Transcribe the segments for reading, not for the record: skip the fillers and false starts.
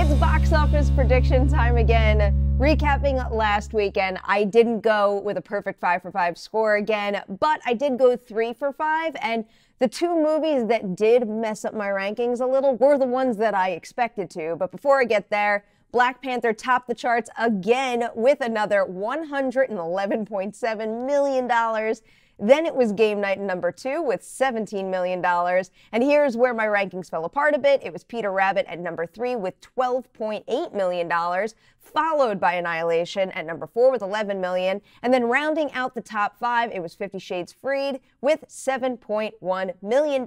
It's box office prediction time again. Recapping last weekend, I didn't go with a perfect 5 for 5 score again, but I did go 3 for 5, and the two movies that did mess up my rankings a little were the ones that I expected to. But before I get there, Black Panther topped the charts again with another $111.7 million. Then it was Game Night number 2 with $17 million. And here's where my rankings fell apart a bit. It was Peter Rabbit at number 3 with $12.8 million, followed by Annihilation at number 4 with $11 million. And then rounding out the top 5, it was 50 Shades Freed with $7.1 million.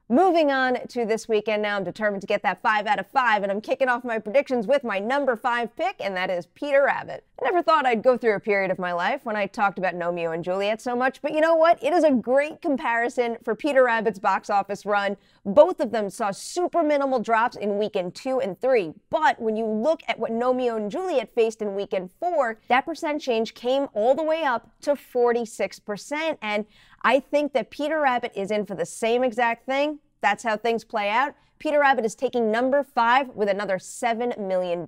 Moving on to this weekend now, I'm determined to get that 5 out of 5, and I'm kicking off my predictions with my number 5 pick, and that is Peter Rabbit. I never thought I'd go through a period of my life when I talked about Romeo and Juliet so much, but you know what? It is a great comparison for Peter Rabbit's box office run. Both of them saw super minimal drops in weekend 2 and 3, but when you look at what Romeo and Juliet faced in weekend 4, that percent change came all the way up to 46%, and I think that Peter Rabbit is in for the same exact thing. That's how things play out. Peter Rabbit is taking number 5 with another $7 million.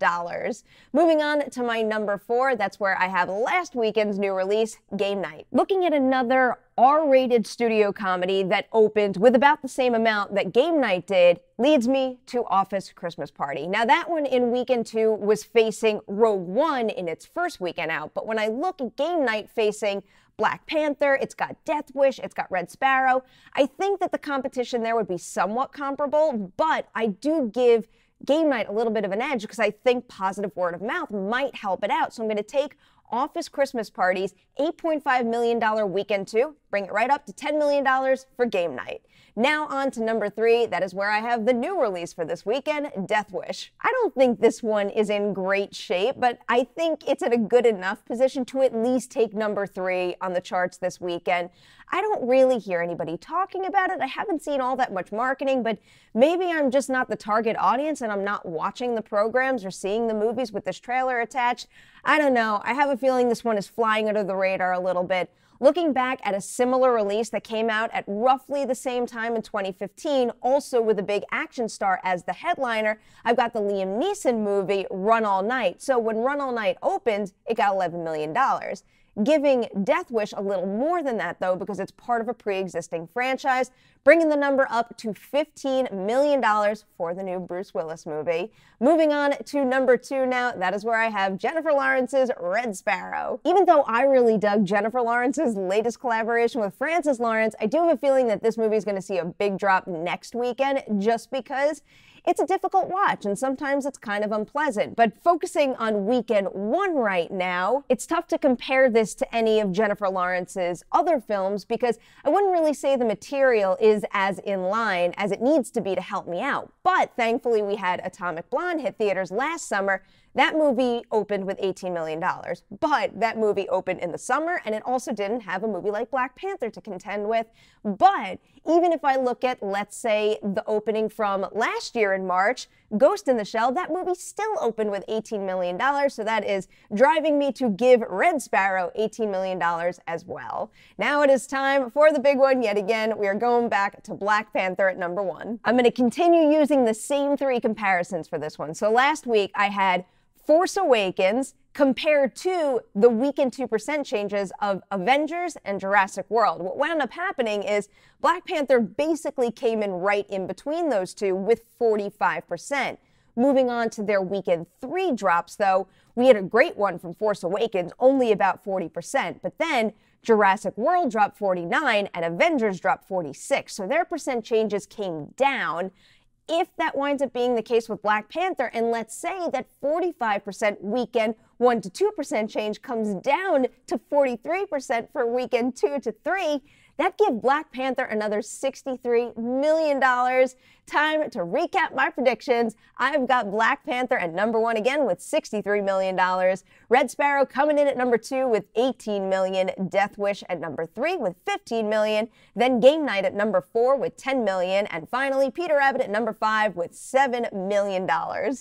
Moving on to my number 4, that's where I have last weekend's new release, Game Night. Looking at another R-rated studio comedy that opened with about the same amount that Game Night did leads me to Office Christmas Party. Now that one in weekend 2 was facing Rogue One in its first weekend out, but when I look at Game Night facing Black Panther, it's got Death Wish, it's got Red Sparrow, I think that the competition there would be somewhat comparable, but I do give Game Night a little bit of an edge because I think positive word of mouth might help it out. So I'm going to take Office Christmas Party's $8.5 million weekend 2, bring it right up to $10 million for Game Night. Now on to number 3, that is where I have the new release for this weekend, Death Wish. I don't think this one is in great shape, but I think it's at a good enough position to at least take number 3 on the charts this weekend. I don't really hear anybody talking about it. I haven't seen all that much marketing, but maybe I'm just not the target audience and I'm not watching the programs or seeing the movies with this trailer attached. I don't know. I have a feeling this one is flying under the radar a little bit. Looking back at a similar release that came out at roughly the same time in 2015, also with a big action star as the headliner, I've got the Liam Neeson movie Run All Night. So when Run All Night opened, it got $11 million. Giving Death Wish a little more than that, though, because it's part of a pre-existing franchise, bringing the number up to $15 million for the new Bruce Willis movie. Moving on to number 2 now, that is where I have Jennifer Lawrence's Red Sparrow. Even though I really dug Jennifer Lawrence's latest collaboration with Francis Lawrence, I do have a feeling that this movie is going to see a big drop next weekend just because it's a difficult watch, and sometimes it's kind of unpleasant. But focusing on weekend 1 right now, it's tough to compare this to any of Jennifer Lawrence's other films because I wouldn't really say the material is as in line as it needs to be to help me out. But thankfully, we had Atomic Blonde hit theaters last summer. That movie opened with $18 million, but that movie opened in the summer, and it also didn't have a movie like Black Panther to contend with. But even if I look at, let's say, the opening from last year in March, Ghost in the Shell, that movie still opened with $18 million, so that is driving me to give Red Sparrow $18 million as well. Now it is time for the big one yet again. We are going back to Black Panther at number 1. I'm going to continue using the same 3 comparisons for this one. So last week I had Force Awakens compared to the weekend 2% changes of Avengers and Jurassic World. What wound up happening is Black Panther basically came in right in between those two with 45%. Moving on to their weekend 3 drops, though, we had a great one from Force Awakens, only about 40%, but then Jurassic World dropped 49 and Avengers dropped 46, so their percent changes came down. If that winds up being the case with Black Panther, and let's say that 45% weekend 1 to 2% change comes down to 43% for weekend 2 to 3, that gives Black Panther another $63 million. Time to recap my predictions. I've got Black Panther at number 1 again with $63 million. Red Sparrow coming in at number 2 with $18 million. Death Wish at number 3 with $15 million. Then Game Night at number 4 with $10 million. And finally, Peter Rabbit at number 5 with $7 million.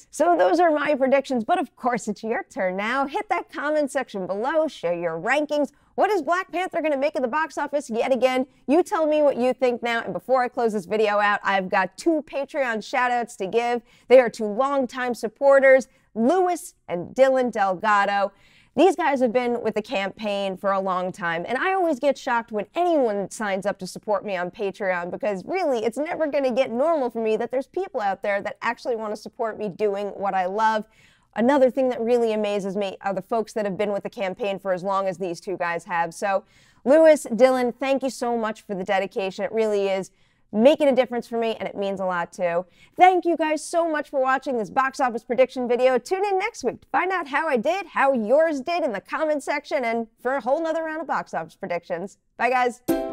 So those are my predictions, but of course it's your turn now. Hit that comment section below, share your rankings. What is Black Panther going to make at the box office yet again? You tell me what you think now. And before I close this video out, I've got 2 Patreon shout-outs to give. They are 2 longtime supporters, Louis and Dylan Delgado. These guys have been with the campaign for a long time, and I always get shocked when anyone signs up to support me on Patreon, because really, it's never going to get normal for me that there's people out there that actually want to support me doing what I love. Another thing that really amazes me are the folks that have been with the campaign for as long as these 2 guys have. So, Louis, Dylan, thank you so much for the dedication. It really is making a difference for me, and it means a lot too. Thank you guys so much for watching this box office prediction video. Tune in next week to find out how I did, how yours did in the comment section, and for a whole nother round of box office predictions. Bye, guys.